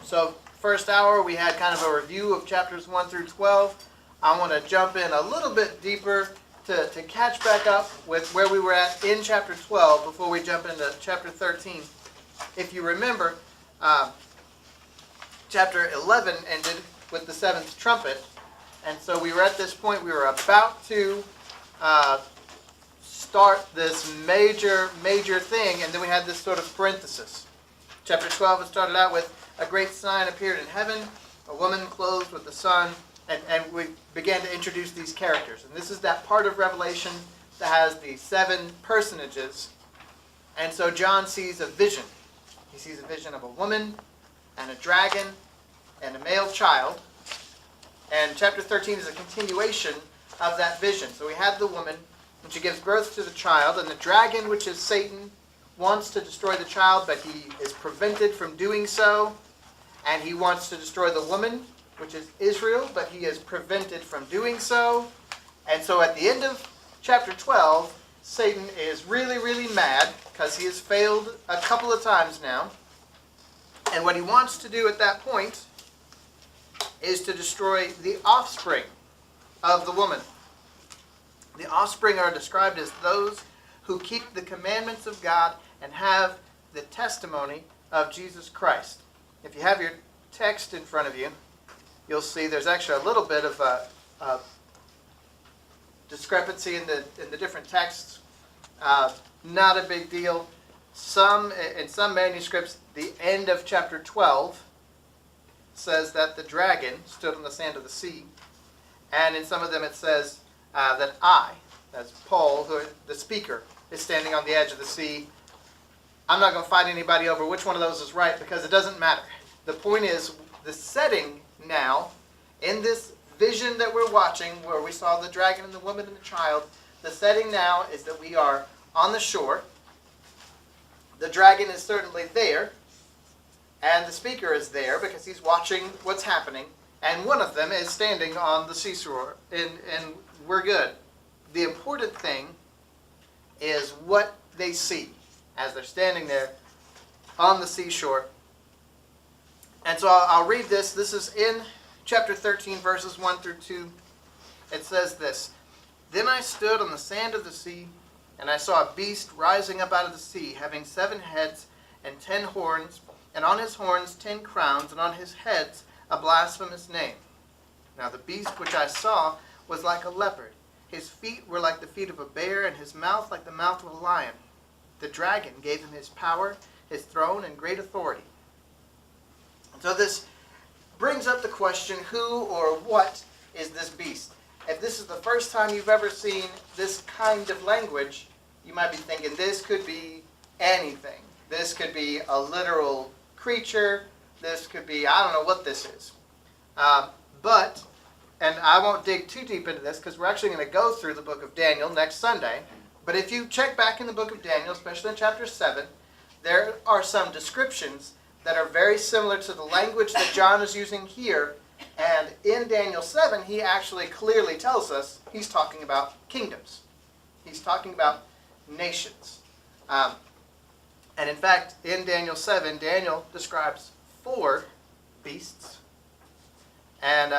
So first hour we had kind of a review of chapters 1 through 12. I want to jump in a little bit deeper to catch back up with where we were at in chapter 12 before we jump into chapter 13. If you remember, chapter 11 ended with the seventh trumpet. And so we were at this point, we were about to start this major thing, and then we had this sort of parenthesis. Chapter 12, it started out with a great sign appeared in heaven, a woman clothed with the sun, and we began to introduce these characters. And this is that part of Revelation that has the 7 personages. And so John sees a vision. He sees a vision of a woman and a dragon and a male child. And chapter 13 is a continuation of that vision. So we have the woman, and she gives birth to the child, and the dragon, which is Satan, wants to destroy the child, but he is prevented from doing so. And he wants to destroy the woman, which is Israel, but he is prevented from doing so. And so at the end of chapter 12, Satan is really mad because he has failed a couple of times now. And what he wants to do at that point is to destroy the offspring of the woman. The offspring are described as those who keep the commandments of God and have the testimony of Jesus Christ. If you have your text in front of you, you'll see there's actually a little bit of a discrepancy in the different texts. Not a big deal. In some manuscripts, the end of chapter 12 says that the dragon stood on the sand of the sea. And in some of them it says that that's Paul, the speaker, is standing on the edge of the sea. I'm not going to fight anybody over which one of those is right because it doesn't matter. The point is, the setting now, in this vision that we're watching, where we saw the dragon and the woman and the child, the setting now is that we are on the shore. The dragon is certainly there, and the speaker is there because he's watching what's happening, and one of them is standing on the seashore, and we're good. The important thing is what they see as they're standing there on the seashore. And so I'll read this. This is in chapter 13, verses 1 through 2. It says this: Then I stood on the sand of the sea, and I saw a beast rising up out of the sea, having 7 heads and 10 horns, and on his horns 10 crowns, and on his heads a blasphemous name. Now the beast which I saw was like a leopard. His feet were like the feet of a bear, and his mouth like the mouth of a lion. The dragon gave him his power, his throne, and great authority. So this brings up the question, who or what is this beast? If this is the first time you've ever seen this kind of language, you might be thinking this could be anything. This could be a literal creature. This could be, I don't know what this is. And I won't dig too deep into this because we're actually going to go through the book of Daniel next Sunday. But if you check back in the book of Daniel, especially in chapter 7, there are some descriptions that are very similar to the language that John is using here. And in Daniel 7, he actually clearly tells us he's talking about kingdoms. He's talking about nations. And in fact, in Daniel 7, Daniel describes 4 beasts. And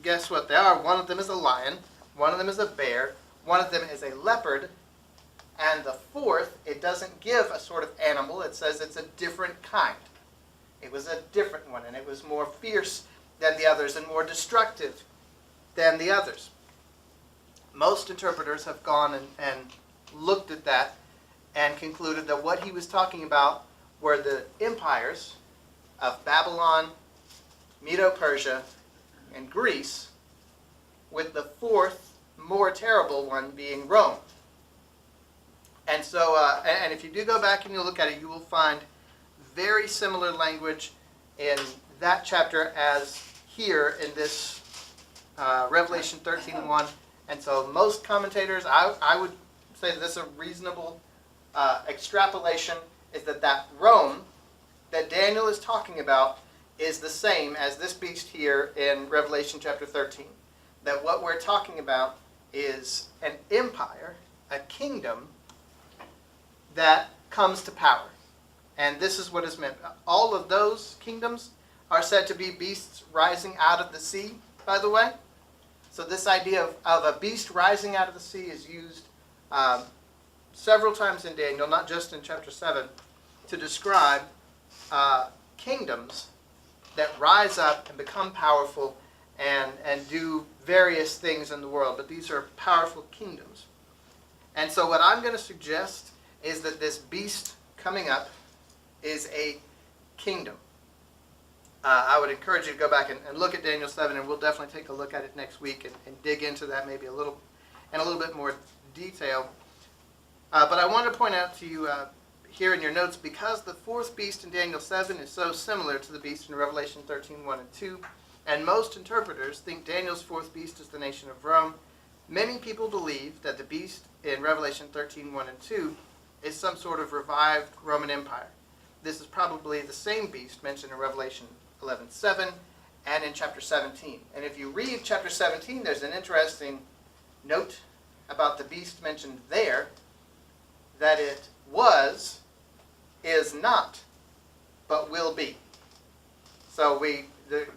guess what they are? One of them is a lion. One of them is a bear. One of them is a leopard. And the 4th, it doesn't give a sort of animal. It says it's a different kind. It was a different one, and it was more fierce than the others and more destructive than the others. Most interpreters have gone and looked at that and concluded that what he was talking about were the empires of Babylon, Medo-Persia, and Greece, with the 4th, more terrible one being Rome. And so, and if you do go back and you look at it, you will find very similar language in that chapter as here in this Revelation 13:1. And so most commentators, I would say that this is a reasonable extrapolation, is that Rome that Daniel is talking about is the same as this beast here in Revelation chapter 13. That what we're talking about is an empire, a kingdom, that comes to power. And this is what is meant. All of those kingdoms are said to be beasts rising out of the sea, by the way. So this idea of a beast rising out of the sea is used several times in Daniel, not just in chapter 7, to describe kingdoms that rise up and become powerful and do various things in the world. But these are powerful kingdoms. And so what I'm going to suggest is that this beast coming up is a kingdom. I would encourage you to go back and look at Daniel 7, and we'll definitely take a look at it next week and dig into that maybe in a little bit more detail. But I want to point out to you here in your notes, because the fourth beast in Daniel 7 is so similar to the beast in Revelation 13:1 and 2, and most interpreters think Daniel's fourth beast is the nation of Rome, many people believe that the beast in Revelation 13:1 and 2 is some sort of revived Roman Empire. This is probably the same beast mentioned in Revelation 11:7 and in chapter 17. And if you read chapter 17, there's an interesting note about the beast mentioned there, that it was, is not, but will be. So we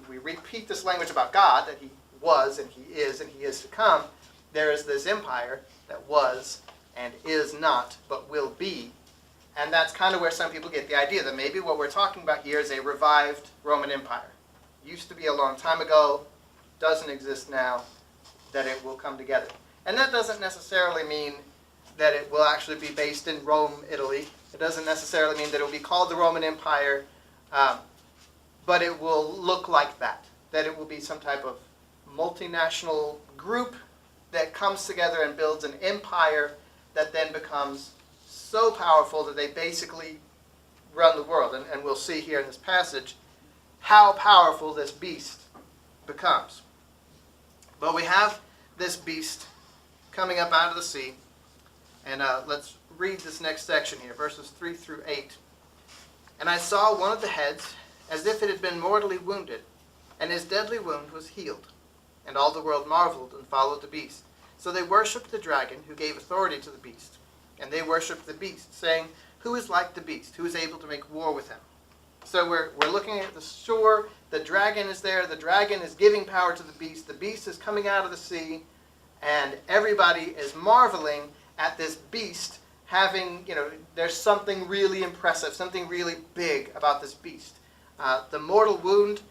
repeat this language about God, that he was and he is to come. There is this empire that was and is not, but will be. And that's kind of where some people get the idea that maybe what we're talking about here is a revived Roman Empire. Used to be a long time ago, doesn't exist now, that it will come together. And that doesn't necessarily mean that it will actually be based in Rome, Italy. It doesn't necessarily mean that it will be called the Roman Empire, but it will look like that it will be some type of multinational group that comes together and builds an empire that then becomes so powerful that they basically run the world. And we'll see here in this passage how powerful this beast becomes. But we have this beast coming up out of the sea. And let's read this next section here, verses 3 through 8. And I saw one of the heads as if it had been mortally wounded, and his deadly wound was healed. And all the world marveled and followed the beast. So they worshipped the dragon, who gave authority to the beast. And they worshipped the beast, saying, "Who is like the beast? Who is able to make war with him?" So we're looking at the shore. The dragon is there. The dragon is giving power to the beast. The beast is coming out of the sea. And everybody is marveling at this beast having, there's something really impressive, something really big about this beast. The mortal wound,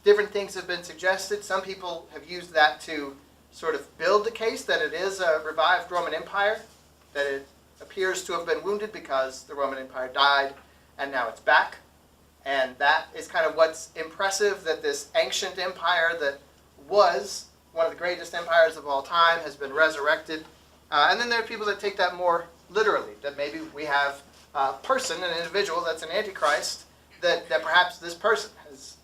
different things have been suggested. Some people have used that to sort of build the case that it is a revived Roman Empire, that it appears to have been wounded because the Roman Empire died and now it's back. And that is kind of what's impressive, that this ancient empire that was one of the greatest empires of all time has been resurrected. And then there are people that take that more literally, that maybe we have a person, an individual that's an antichrist, that perhaps this person has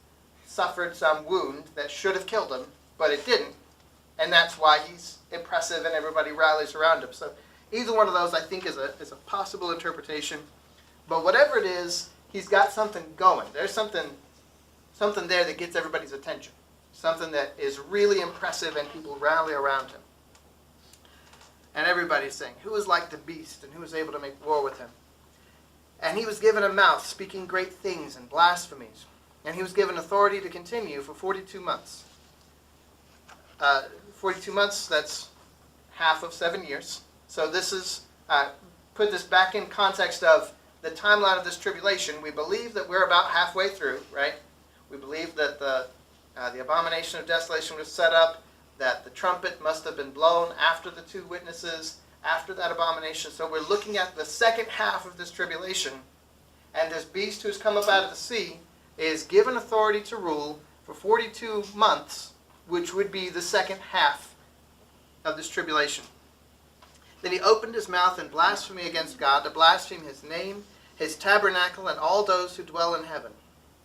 suffered some wound that should have killed him, but it didn't. And that's why he's impressive and everybody rallies around him. So either one of those, I think, is a possible interpretation. But whatever it is, he's got something going. There's something there that gets everybody's attention. Something that is really impressive and people rally around him. And everybody's saying, "Who is like the beast and who is able to make war with him?" And he was given a mouth speaking great things and blasphemies. And he was given authority to continue for 42 months. 42 months, that's half of 7 years. So this is, put this back in context of the timeline of this tribulation. We believe that we're about halfway through, right? We believe that the abomination of desolation was set up, that the trumpet must have been blown after the two witnesses, after that abomination. So we're looking at the second half of this tribulation, and this beast who's come up out of the sea is given authority to rule for 42 months, which would be the second half of this tribulation. Then he opened his mouth in blasphemy against God, to blaspheme his name, his tabernacle, and all those who dwell in heaven.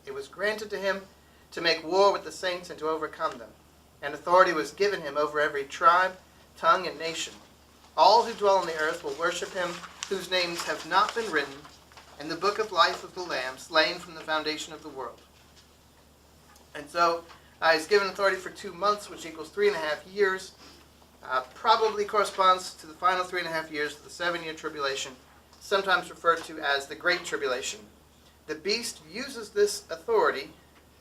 It was granted to him to make war with the saints and to overcome them. And authority was given him over every tribe, tongue, and nation. All who dwell on the earth will worship him, whose names have not been written in the book of life of the Lamb, slain from the foundation of the world. And so he's given authority for 2 months, which equals 3.5 years. Probably corresponds to the final 3.5 years of the 7-year tribulation, sometimes referred to as the Great Tribulation. The beast uses this authority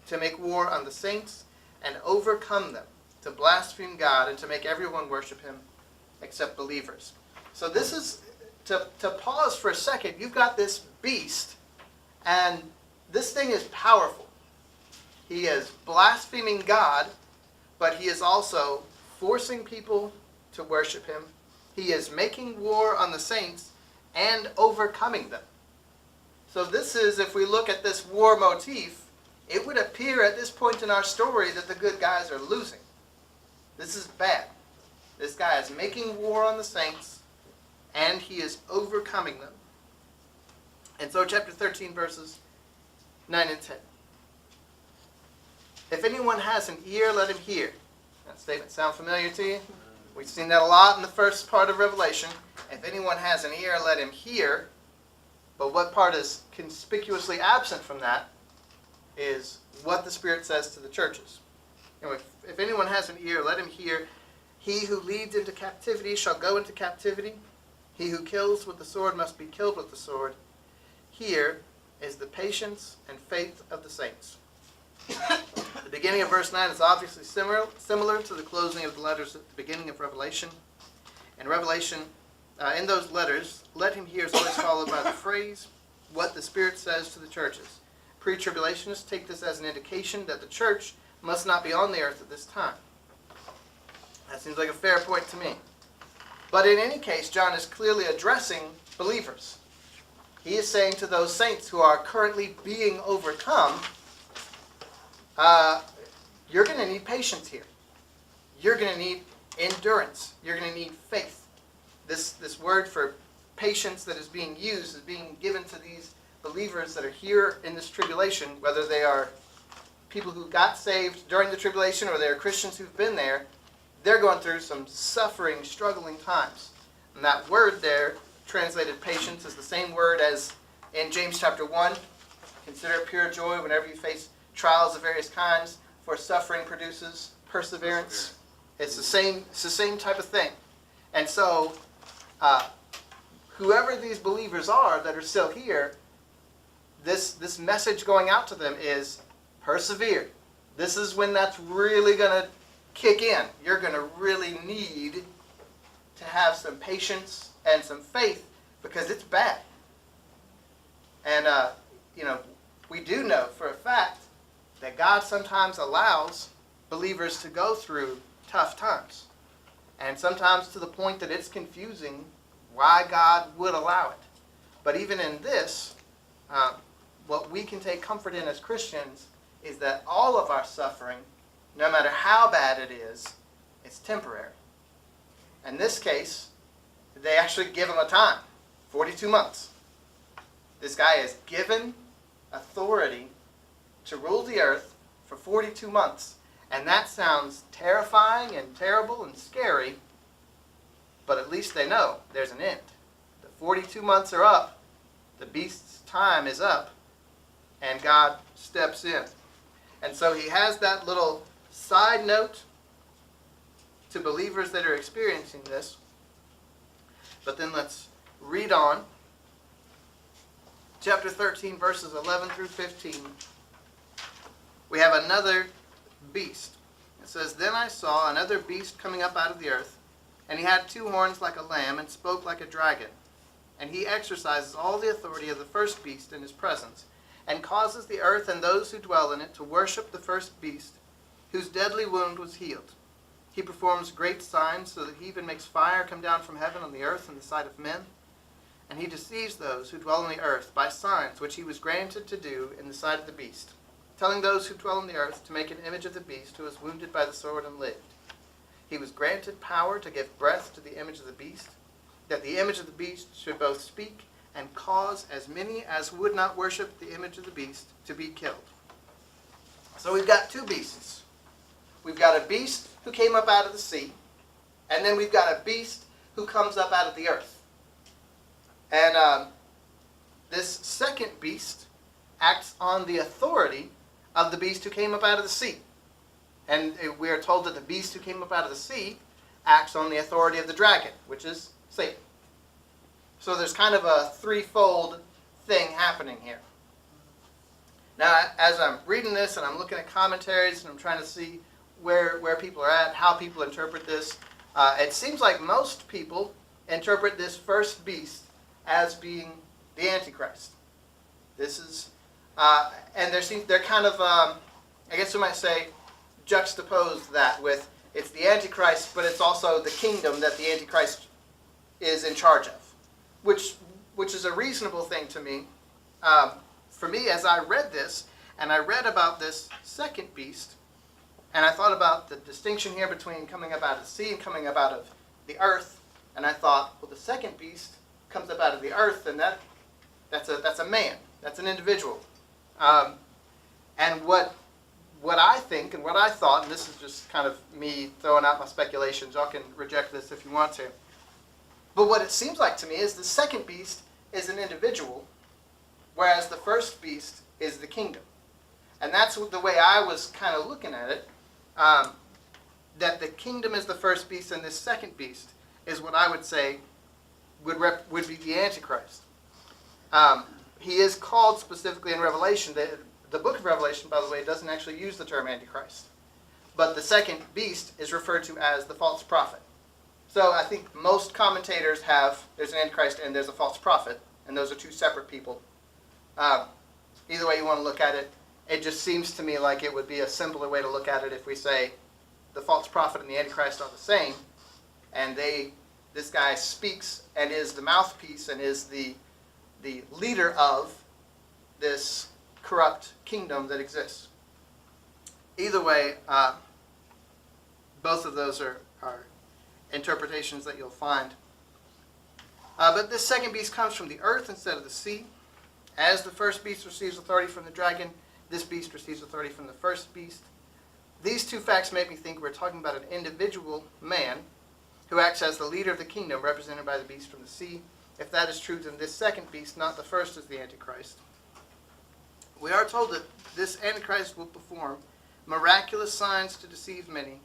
to make war on the saints and overcome them, to blaspheme God and to make everyone worship him except believers. So this is, to pause for a second, you've got this beast, and this thing is powerful. He is blaspheming God, but he is also forcing people to worship him. He is making war on the saints and overcoming them. So this is, if we look at this war motif, it would appear at this point in our story that the good guys are losing. This is bad. This guy is making war on the saints, and he is overcoming them. And so chapter 13, verses 9 and 10. If anyone has an ear, let him hear. That statement sound familiar to you? We've seen that a lot in the first part of Revelation. If anyone has an ear, let him hear. But what part is conspicuously absent from that is what the Spirit says to the churches. If anyone has an ear, let him hear. He who leads into captivity shall go into captivity. He who kills with the sword must be killed with the sword. Here is the patience and faith of the saints. The beginning of verse 9 is obviously similar to the closing of the letters at the beginning of Revelation. In Revelation, in those letters, let him hear is always followed by the phrase, what the Spirit says to the churches. Pre-tribulationists take this as an indication that the church must not be on the earth at this time. That seems like a fair point to me. But in any case, John is clearly addressing believers. He is saying to those saints who are currently being overcome, you're going to need patience here. You're going to need endurance. You're going to need faith. This word for patience that is being used is being given to these believers that are here in this tribulation, whether they are people who got saved during the tribulation or they're Christians who've been there. They're going through some suffering, struggling times. And that word there, translated patience, is the same word as in James chapter 1. Consider it pure joy whenever you face trials of various kinds, for suffering produces perseverance. It's the same type of thing. And so, whoever these believers are that are still here, this message going out to them is persevere. This is when that's really going to kick in. You're going to really need to have some patience and some faith because it's bad. And, we do know for a fact that God sometimes allows believers to go through tough times. And sometimes to the point that it's confusing why God would allow it. But even in this, what we can take comfort in as Christians is that all of our suffering, no matter how bad it is, it's temporary. In this case, they actually give him a time, 42 months. This guy is given authority to rule the earth for 42 months. And that sounds terrifying and terrible and scary, but at least they know there's an end. The 42 months are up, the beast's time is up, and God steps in. And so he has that little side note to believers that are experiencing this. But then let's read on. Chapter 13, verses 11 through 15. We have another beast. It says, Then I saw another beast coming up out of the earth, and he had 2 horns like a lamb, and spoke like a dragon. And he exercises all the authority of the first beast in his presence, and causes the earth and those who dwell in it to worship the first beast, whose deadly wound was healed. He performs great signs, so that he even makes fire come down from heaven on the earth in the sight of men. And he deceives those who dwell on the earth by signs which he was granted to do in the sight of the beast, telling those who dwell on the earth to make an image of the beast who was wounded by the sword and lived. He was granted power to give breath to the image of the beast, that the image of the beast should both speak and cause as many as would not worship the image of the beast to be killed. So we've got 2 beasts. We've got a beast who came up out of the sea, and then we've got a beast who comes up out of the earth. And this second beast acts on the authority of the beast who came up out of the sea. And we are told that the beast who came up out of the sea acts on the authority of the dragon, which is Satan. So there's kind of a threefold thing happening here. Now, as I'm reading this and I'm looking at commentaries and I'm trying to see where people are at, how people interpret this, it seems like most people interpret this first beast as being the Antichrist. This is, and they're kind of, I guess we might say, juxtaposed that with it's the Antichrist, but it's also the kingdom that the Antichrist is in charge of, which is a reasonable thing to me. For me, as I read this, and I read about this second beast, and I thought about the distinction here between coming up out of the sea and coming up out of the earth, and I thought, well, the second beast comes up out of the earth, and that's a man, that's an individual. And what I think and what I thought, and this is just kind of me throwing out my speculations, y'all can reject this if you want to, but what it seems like to me is the second beast is an individual, whereas the first beast is the kingdom. And that's the way I was kind of looking at it, that the kingdom is the first beast, and this second beast is what I would say would be the Antichrist. He is called specifically in Revelation. The book of Revelation, by the way, doesn't actually use the term Antichrist. But the second beast is referred to as the false prophet. So I think most commentators there's an Antichrist and there's a false prophet, and those are two separate people. Either way you want to look at it, it just seems to me like it would be a simpler way to look at it if we say the false prophet and the Antichrist are the same, and this guy speaks and is the mouthpiece and is the leader of this corrupt kingdom that exists. Either way, both of those are interpretations that you'll find. But this second beast comes from the earth instead of the sea. As the first beast receives authority from the dragon, this beast receives authority from the first beast. These two facts make me think we're talking about an individual man who acts as the leader of the kingdom represented by the beast from the sea. If that is true, then this second beast, not the first, is the Antichrist. We are told that this Antichrist will perform miraculous signs to deceive many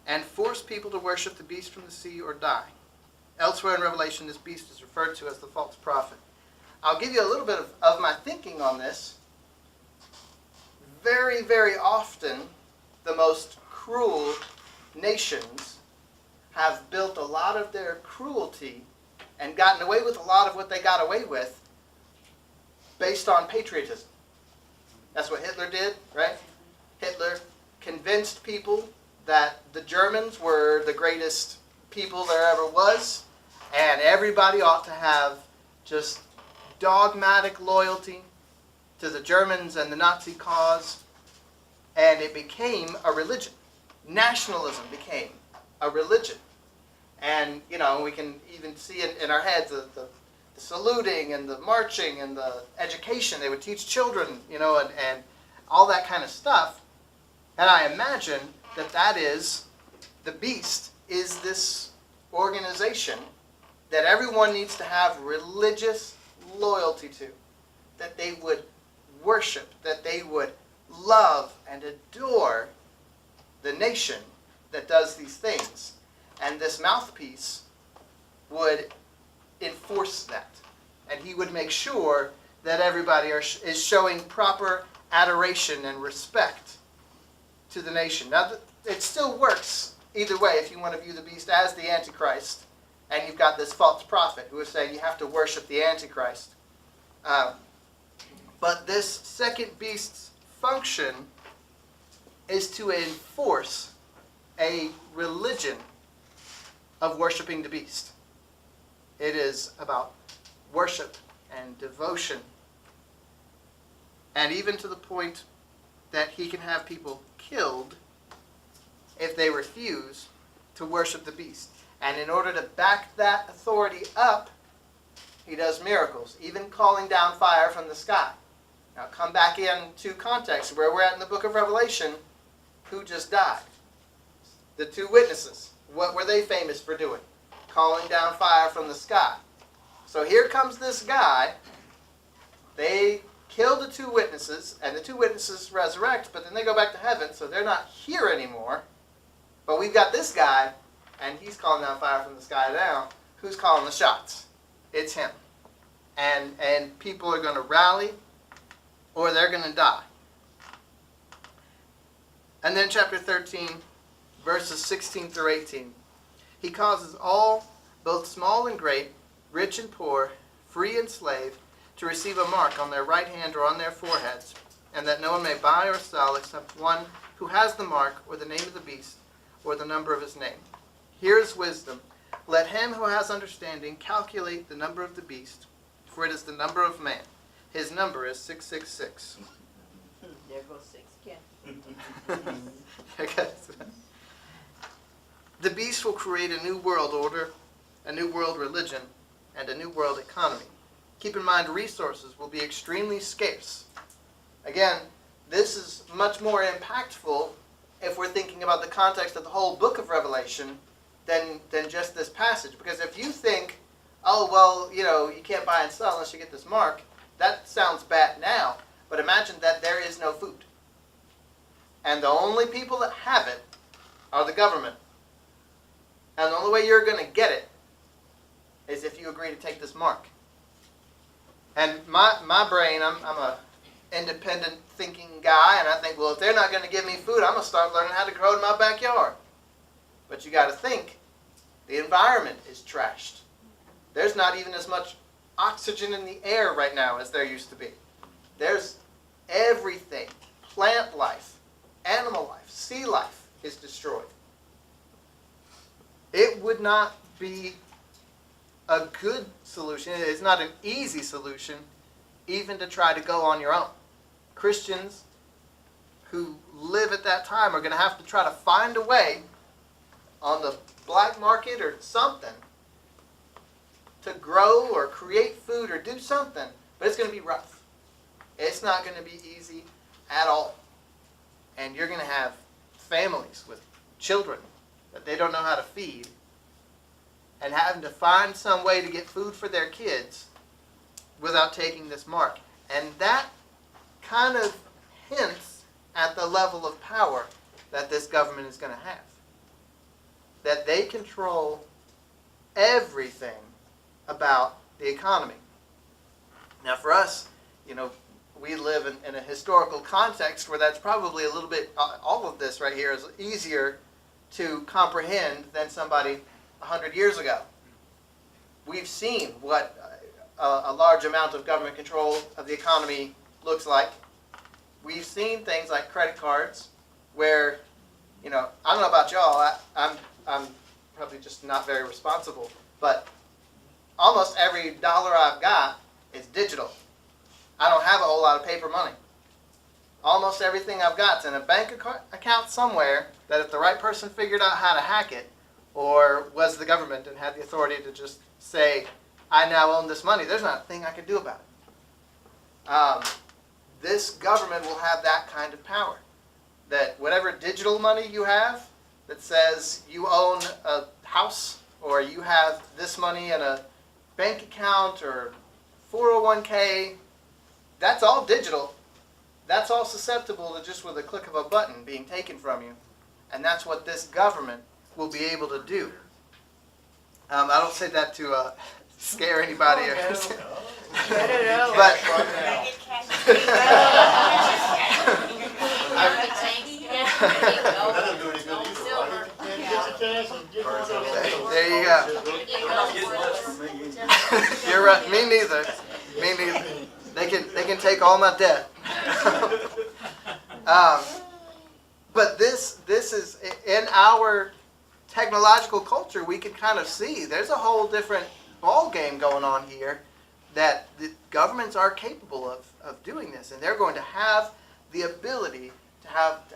and force people to worship the beast from the sea or die. Elsewhere in Revelation, this beast is referred to as the false prophet. I'll give you a little bit of my thinking on this. Very, very often, the most cruel nations have built a lot of their cruelty and gotten away with a lot of what they got away with based on patriotism. That's what Hitler did, right? Hitler convinced people that the Germans were the greatest people there ever was, and everybody ought to have just dogmatic loyalty to the Germans and the Nazi cause, and it became a religion. Nationalism became a religion. And, we can even see it in our heads, the saluting and the marching and the education. They would teach children, and all that kind of stuff. And I imagine that is, the beast is this organization that everyone needs to have religious loyalty to, that they would worship, that they would love and adore the nation that does these things. And this mouthpiece would enforce that. And he would make sure that everybody is showing proper adoration and respect to the nation. Now, it still works either way if you want to view the beast as the Antichrist, and you've got this false prophet who is saying you have to worship the Antichrist. But this second beast's function is to enforce a religion of worshiping the beast. It is about worship and devotion, and even to the point that he can have people killed if they refuse to worship the beast. And in order to back that authority up, he does miracles, even calling down fire from the sky. Now come back into context where we're at in the book of Revelation. Who just died? The two witnesses. What were they famous for doing? Calling down fire from the sky. So here comes this guy. They kill the two witnesses, and the two witnesses resurrect, but then they go back to heaven, so they're not here anymore. But we've got this guy, and he's calling down fire from the sky now. Who's calling the shots? It's him. And people are going to rally, or they're going to die. And then chapter 13, verses 16 through 18. He causes all, both small and great, rich and poor, free and slave, to receive a mark on their right hand or on their foreheads, and that no one may buy or sell except one who has the mark or the name of the beast or the number of his name. Here is wisdom. Let him who has understanding calculate the number of the beast, for it is the number of man. His number is 666. There goes 6 again. The beast will create a new world order, a new world religion, and a new world economy. Keep in mind, resources will be extremely scarce. Again, this is much more impactful if we're thinking about the context of the whole book of Revelation than just this passage. Because if you think, oh, well, you can't buy and sell unless you get this mark, that sounds bad now. But imagine that there is no food. And the only people that have it are the government. And the only way you're going to get it is if you agree to take this mark. And my brain, I'm a independent thinking guy, and I think, well, if they're not going to give me food, I'm going to start learning how to grow in my backyard. But you got to think, the environment is trashed. There's not even as much oxygen in the air right now as there used to be. There's everything, plant life, animal life, sea life is destroyed. It would not be a good solution. It's not an easy solution even to try to go on your own. Christians who live at that time are going to have to try to find a way on the black market or something to grow or create food or do something, but it's going to be rough. It's not going to be easy at all. And you're going to have families with children that they don't know how to feed and having to find some way to get food for their kids without taking this mark. And that kind of hints at the level of power that this government is going to have. That they control everything about the economy. Now for us, we live in a historical context where that's probably a little bit, all of this right here is easier to comprehend than somebody 100 years ago. We've seen what a large amount of government control of the economy looks like. We've seen things like credit cards where, I don't know about y'all, I'm probably just not very responsible, but almost every dollar I've got is digital. I don't have a whole lot of paper money. Almost everything I've got is in a bank account somewhere that if the right person figured out how to hack it, or was the government and had the authority to just say, I now own this money, there's not a thing I can do about it. This government will have that kind of power. That whatever digital money you have that says you own a house, or you have this money in a bank account or 401k, that's all digital. That's all susceptible to just with a click of a button being taken from you. And that's what this government will be able to do. I don't say that to scare anybody. But there you go. You're right. Me neither. Me neither. They can take all my debt. But this is in our technological culture. We can kind of see there's a whole different ball game going on here. That the governments are capable of doing this, and they're going to have the ability to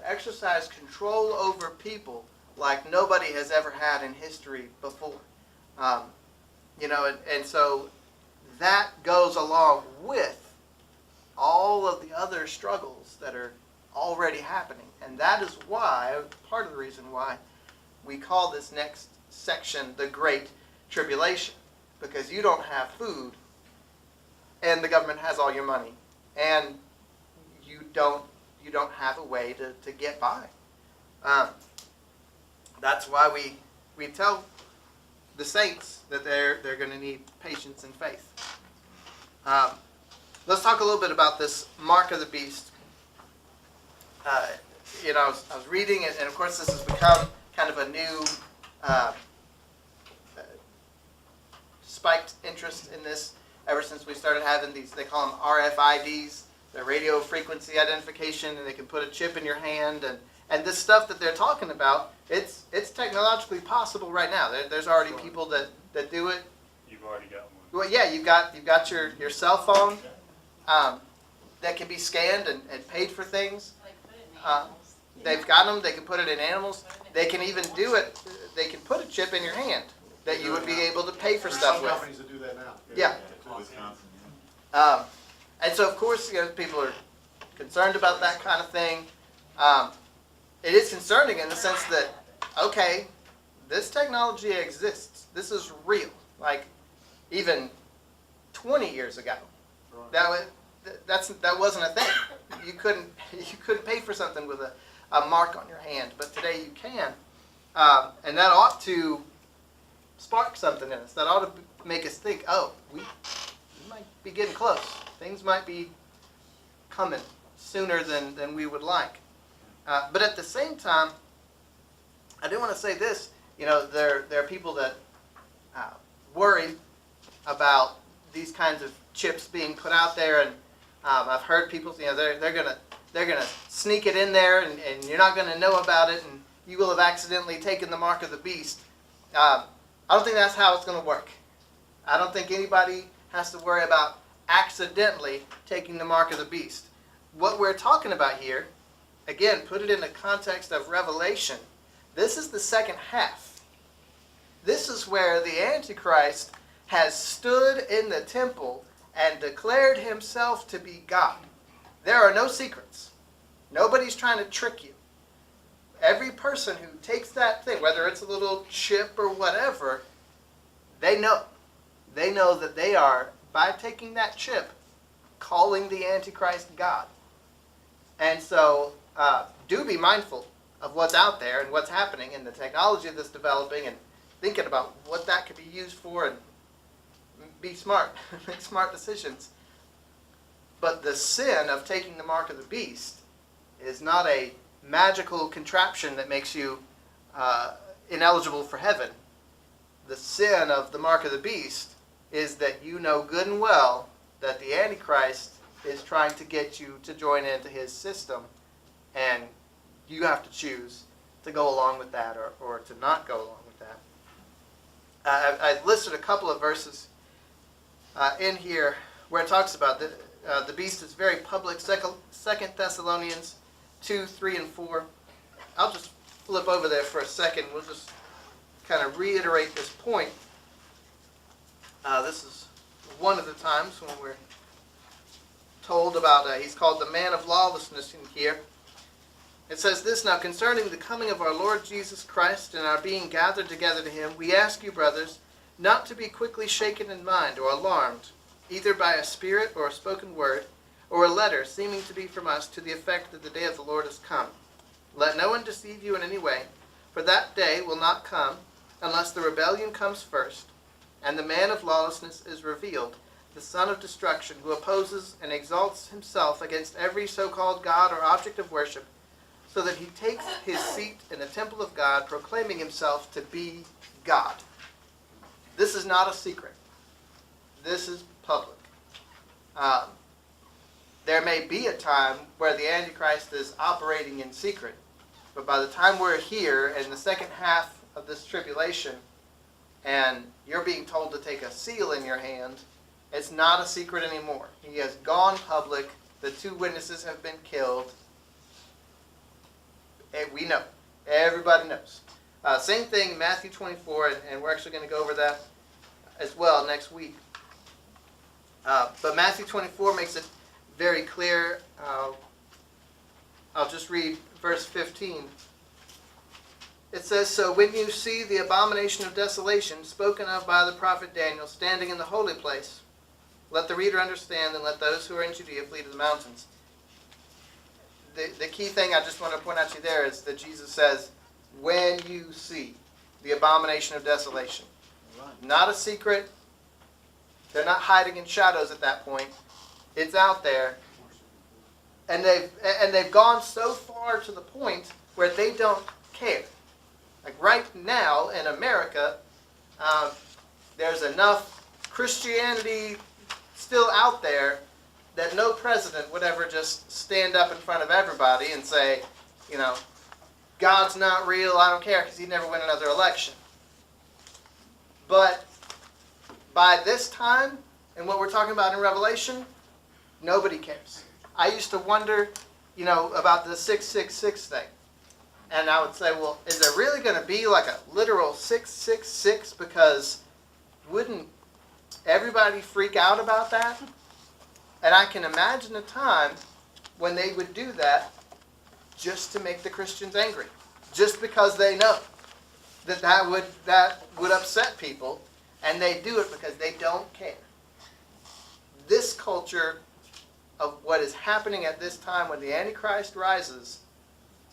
exercise control over people like nobody has ever had in history before. And so that goes along with all of the other struggles that are already happening. And that is why, part of the reason why, we call this next section the Great Tribulation. Because you don't have food, and the government has all your money, and you don't have a way to get by. That's why we tell the saints that they're going to need patience and faith. Let's talk a little bit about this mark of the beast. I was reading it, and of course this has become kind of a new spiked interest in this ever since we started having these, they call them RFIDs, the radio frequency identification, and they can put a chip in your hand, and this stuff that they're talking about, it's technologically possible right now. There's already people that do it. You've already got one. Well, yeah, you've got your cell phone that can be scanned and paid for things. They've got them. They can put it in animals. They can even do it. They can put a chip in your hand that you would be able to pay for stuff with. Some companies that do that now. Yeah. Wisconsin, And so, of course, people are concerned about that kind of thing. It is concerning in the sense that, okay, this technology exists. This is real. Like, even 20 years ago, that wasn't a thing. You couldn't pay for something with a mark on your hand, but today you can, and that ought to spark something in us. That ought to make us think, oh, we might be getting close. Things might be coming sooner than we would like. But at the same time, I do want to say this. There are people that worry about these kinds of chips being put out there, and I've heard people, they're gonna sneak it in there, and you're not gonna know about it, and you will have accidentally taken the mark of the beast. I don't think that's how it's gonna work. I don't think anybody has to worry about accidentally taking the mark of the beast. What we're talking about here, again, put it in the context of Revelation. This is the second half. This is where the Antichrist has stood in the temple and declared himself to be God. There are no secrets. Nobody's trying to trick you. Every person who takes that thing, whether it's a little chip or whatever, they know. They know that they are, by taking that chip, calling the Antichrist God. And so, do be mindful of what's out there and what's happening and the technology that's developing, and thinking about what that could be used for, and be smart, make smart decisions. But the sin of taking the mark of the beast is not a magical contraption that makes you ineligible for heaven. The sin of the mark of the beast is that you know good and well that the Antichrist is trying to get you to join into his system, and you have to choose to go along with that or to not go along with that. I listed a couple of verses in here where it talks about the beast is very public. 2 Thessalonians 2, 3, and 4. I'll just flip over there for a second. We'll just kind of reiterate this point. This is one of the times when we're told about, he's called the man of lawlessness in here. It says this, "Now concerning the coming of our Lord Jesus Christ and our being gathered together to him, we ask you, brothers, not to be quickly shaken in mind or alarmed, either by a spirit or a spoken word, or a letter seeming to be from us to the effect that the day of the Lord has come. Let no one deceive you in any way, for that day will not come unless the rebellion comes first, and the man of lawlessness is revealed, the son of destruction, who opposes and exalts himself against every so-called God or object of worship, so that he takes his seat in the temple of God, proclaiming himself to be God." This is not a secret. This is public. There may be a time where the Antichrist is operating in secret, but by the time we're here in the second half of this tribulation, and you're being told to take a seal in your hand, it's not a secret anymore. He has gone public. The 2 witnesses have been killed. And we know. Everybody knows. Same thing, Matthew 24, and we're actually going to go over that as well next week. But Matthew 24 makes it very clear. I'll just read verse 15. It says, "So when you see the abomination of desolation spoken of by the prophet Daniel standing in the holy place, let the reader understand, and let those who are in Judea flee to the mountains." The key thing I just want to point out to you there is that Jesus says, when you see the abomination of desolation. Right. Not a secret. They're not hiding in shadows at that point. It's out there. And they've gone so far to the point where they don't care. Like right now in America, there's enough Christianity still out there that no president would ever just stand up in front of everybody and say, you know, God's not real, I don't care, because he'd never win another election. But by this time, and what we're talking about in Revelation, nobody cares. I used to wonder, you know, about the 666 thing. And I would say, well, is there really going to be like a literal 666? Because wouldn't everybody freak out about that? And I can imagine a time when they would do that just to make the Christians angry. Just because they know that would upset people. And they do it because they don't care. This culture of what is happening at this time when the Antichrist rises,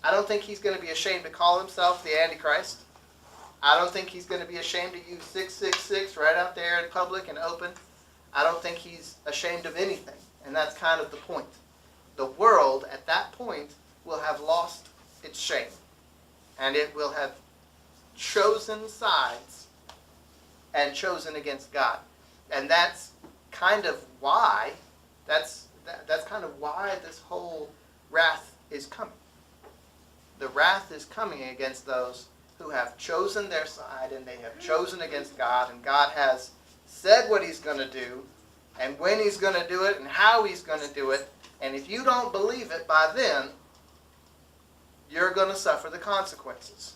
I don't think he's going to be ashamed to call himself the Antichrist. I don't think he's going to be ashamed to use 666 right out there in public and open. I don't think he's ashamed of anything. And that's kind of the point. The world at that point will have lost its shame. And it will have chosen sides and chosen against God. And that's kind of why, that's kind of why this whole wrath is coming. The wrath is coming against those who have chosen their side and they have chosen against God, and God has said what he's going to do and when he's going to do it and how he's going to do it. And if you don't believe it by then, you're going to suffer the consequences.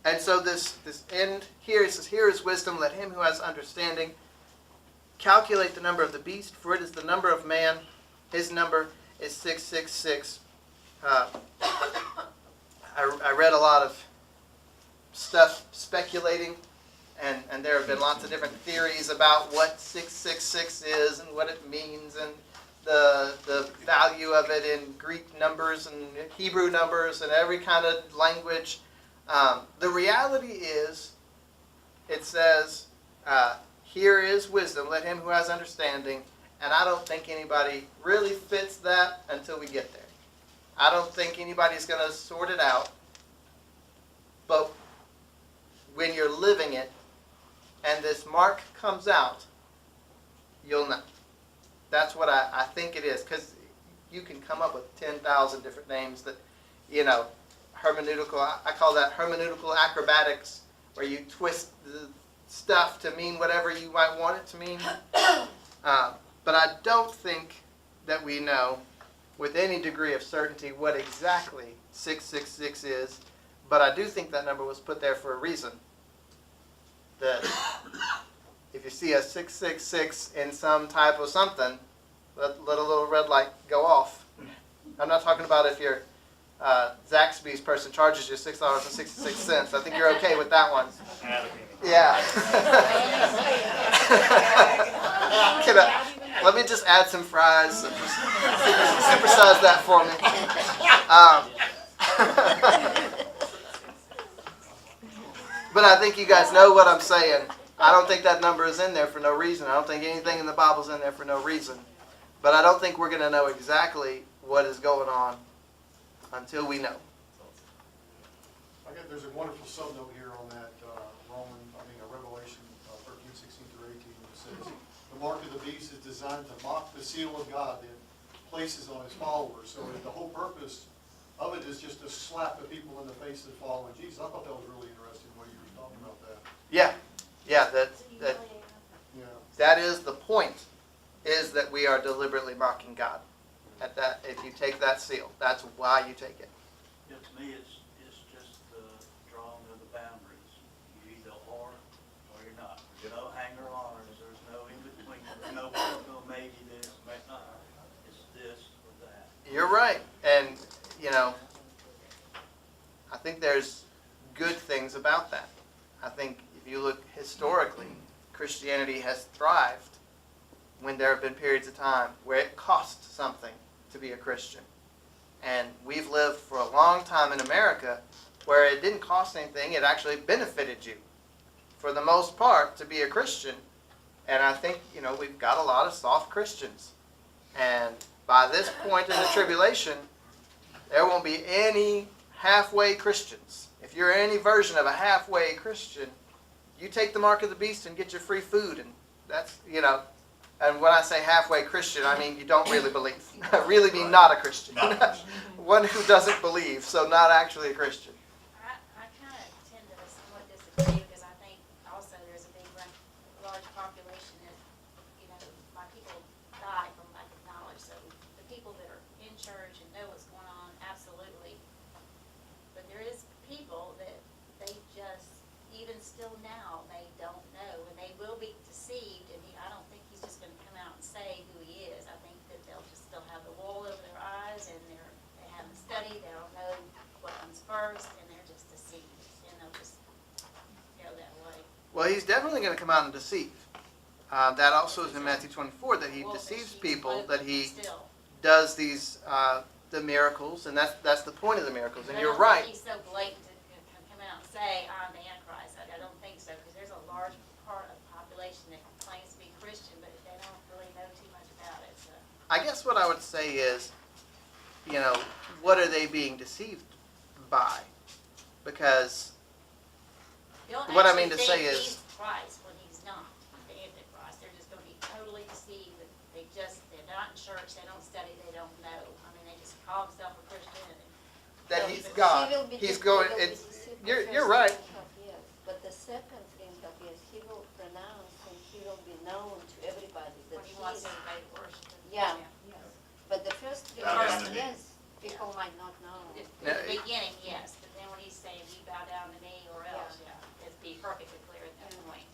And so this end here, it says, here is wisdom, let him who has understanding calculate the number of the beast, for it is the number of man. His number is 666. I read a lot of stuff speculating, and there have been lots of different theories about what 666 is and what it means and the value of it in Greek numbers and Hebrew numbers and every kind of language. The reality is, it says, here is wisdom, let him who has understanding, and I don't think anybody really fits that until we get there. I don't think anybody's going to sort it out, but when you're living it and this mark comes out, you'll know. That's what I think it is, because you can come up with 10,000 different names that, you know, hermeneutical, I call that hermeneutical acrobatics, where you twist the stuff to mean whatever you might want it to mean. But I don't think that we know with any degree of certainty what exactly 666 is, but I do think that number was put there for a reason. That if you see a 666 in some type of something, let a little red light go off. I'm not talking about if your Zaxby's person charges you $6.66. I think you're okay with that one. Yeah. Let me just add some fries. Supersize that for me. But I think you guys know what I'm saying. I don't think that number is in there for no reason. I don't think anything in the Bible's in there for no reason. But I don't think we're going to know exactly what is going on until we know. There's a wonderful subnote here on that Revelation 13:16-18, that says, the mark of the beast is designed to mock the seal of God that places on his followers. So the whole purpose of it is just to slap the people in the face that follow Jesus. I thought that was really interesting when you were talking about that. Yeah, Yeah. that is the point, is that we are deliberately mocking God. At that, if you take that seal, that's why you take it. Yeah, to me, it's just the drawing of the boundaries. You either are or you're not. There's no hanger oners. There's no in between. There's no maybe this, maybe not. It's this or that. You're right, and you know, I think there's good things about that. I think if you look historically, Christianity has thrived when there have been periods of time where it cost something to be a Christian. And we've lived for a long time in America where it didn't cost anything, it actually benefited you, for the most part, to be a Christian. And I think, you know, we've got a lot of soft Christians. And by this point in the tribulation, there won't be any halfway Christians. If you're any version of a halfway Christian, you take the mark of the beast and get your free food. And that's, and when I say halfway Christian, I mean you don't really believe. I really mean not a Christian. One who doesn't believe, so not actually a Christian. I kind of tend to somewhat disagree because I think also there's a large population that, my people die from lack of knowledge. So the people that are in church and know what's going on, absolutely. But there is people that they just, even still now, they don't know, and they will be deceived. And I don't think he's just going to come out and say who he is. I think that they'll have the wool over their eyes, and they haven't studied, they don't know what comes first, and they're just deceived, and they'll just go that way. Well, he's definitely going to come out and deceive. That also is in Matthew 24, that he Well, deceives she's people, open that he still. does these, the miracles, and that's the point of the miracles. And But you're I don't right. think he's so blatant to come out and say, I'm the Antichrist. I don't think so, because there's a large part of the population that claims to be Christian, but they don't really know too much about it, so. I guess what I would say is, what are they being deceived by? Because They'll What I actually mean to think say is- he's Christ when he's not the Antichrist. They're just gonna be totally deceived. They're not in church, they don't study, they don't know. I mean, they just call themselves a Christian and that So he's he God. He will be He's de- going. he will be It's deceived the you're first right. 3.5 years. But the second 3.5 years, he will pronounce and he will be known to everybody that when he wants he's. everybody to worship him. Yeah. But the first Yeah, 3.5 yeah. years, people might not know. In Now, the beginning, yes, but then when he's saying, you bow down to me or else, yeah, it'd be perfectly clear at that point.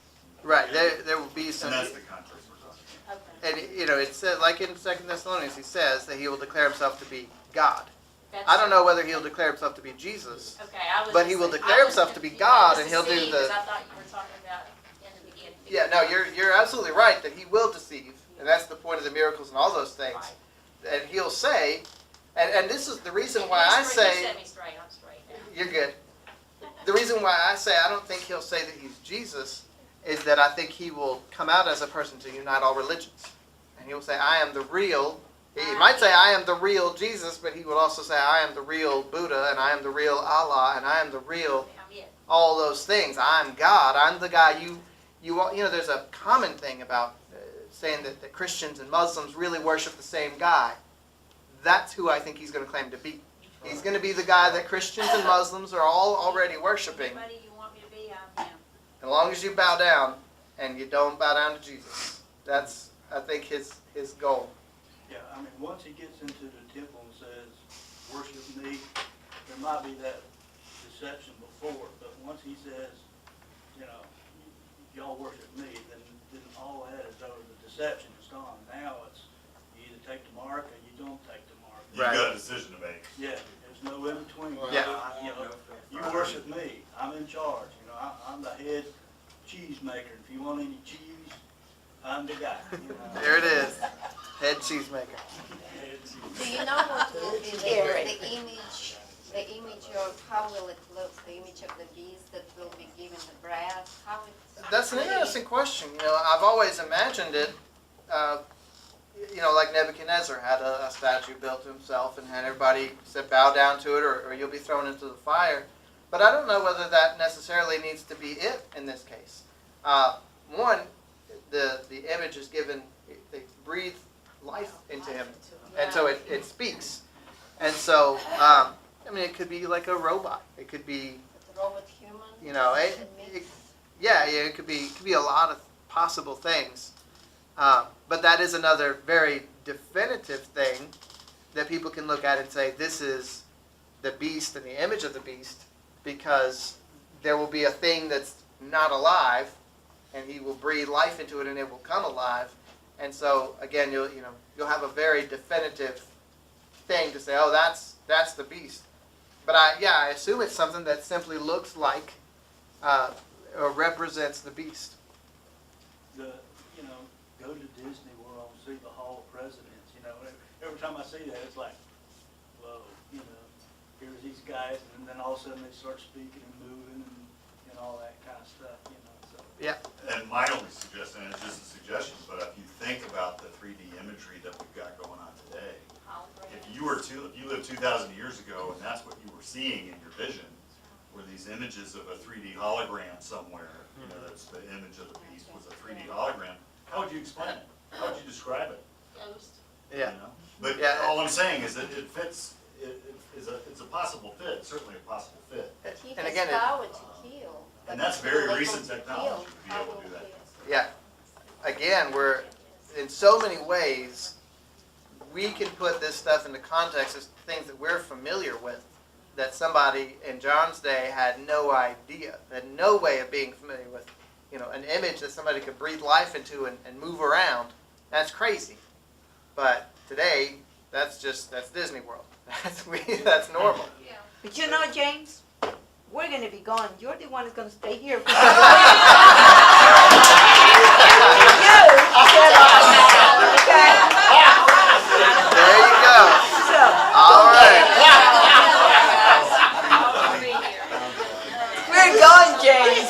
Right. There will be some. And that's the context we're talking about. Okay. And it says, like in 2 Thessalonians, he says that he will declare himself to be God. That's- I don't know whether he'll declare himself to be Jesus. Okay, I was. But he just- will I declare was himself to be confused. God, I was and he'll do deceived the- because I thought you were talking about in the beginning. Yeah. No, you're absolutely right that he will deceive, and that's the point of the miracles and all those things. Right. And he'll say, and this is the reason why You I say. set me straight, I'm straight now. You're good. The reason why I say I don't think he'll say that he's Jesus is that I think he will come out as a person to unite all religions. And he will say, I am the real. He might say, I am the real Jesus, but he will also say, I am the real Buddha, and I am the real Allah, and I am the real I'm it. all those things. I'm God. I'm the guy you there's a common thing about saying that Christians and Muslims really worship the same guy. That's who I think he's going to claim to be. He's going to be the guy that Christians and Muslims are all already worshiping. Anybody you want me to be, I'm him. As long as you bow down and you don't bow down to Jesus. That's, I think, his goal. Yeah, I mean, once he gets into the temple and says, worship me, there might be that deception before, but once he says, y'all worship me, then all that is over, the deception is gone. Now it's, you either take the mark or you don't take the mark. You've got a decision to make. Yeah, there's no in between. Yeah. You worship me, I'm in charge, I'm the head cheese maker. If you want any cheese, I'm the guy. There it is. Head cheesemaker. Do you know what will be the image of how will it look, the image of the beast that will be given the brass, how it's. That's an interesting question. I've always imagined it, like Nebuchadnezzar had a statue built to himself and had everybody said bow down to it or you'll be thrown into the fire. But I don't know whether that necessarily needs to be it in this case. One, the image is given, they breathe life into him, and so it speaks. And so, it could be like a robot. It could be, The robot human. it could be a lot of possible things. But that is another very definitive thing that people can look at and say, this is the beast and the image of the beast, because there will be a thing that's not alive, and he will breathe life into it, and it will come alive. And so, again, you'll have a very definitive thing to say, oh, that's the beast. But I assume it's something that simply looks like or represents the beast. Go to Disney World and see the Hall of Presidents, every time I see that, it's like, whoa, here's these guys, and then all of a sudden they start speaking and moving and all that kind of stuff, so. Yeah. And my only suggestion, and it's just a suggestion, but if you think about the 3D imagery that we've got going seeing in your vision were these images of a 3D hologram somewhere. You know, that's the image of the beast was a 3D hologram. How would you explain it? How would you describe it? Ghost. You Yeah. know? But Yeah. all I'm saying is that it fits, it's a possible fit, certainly a possible fit. He And has again, power to kill. And but that's he's very able recent to technology kill. to be How able to will do that. he- yeah, again, we're, in so many ways, we can put this stuff into context as things that we're familiar with, that somebody in John's day had no idea, had no way of being familiar with. You know, an image that somebody could breathe life into and move around, that's crazy. But today, that's Disney World. That's normal. Yeah. But you know, James, we're gonna be gone. You're the one that's gonna stay here. You said okay? There you go. So, All right. I'll be here. we're gone, James.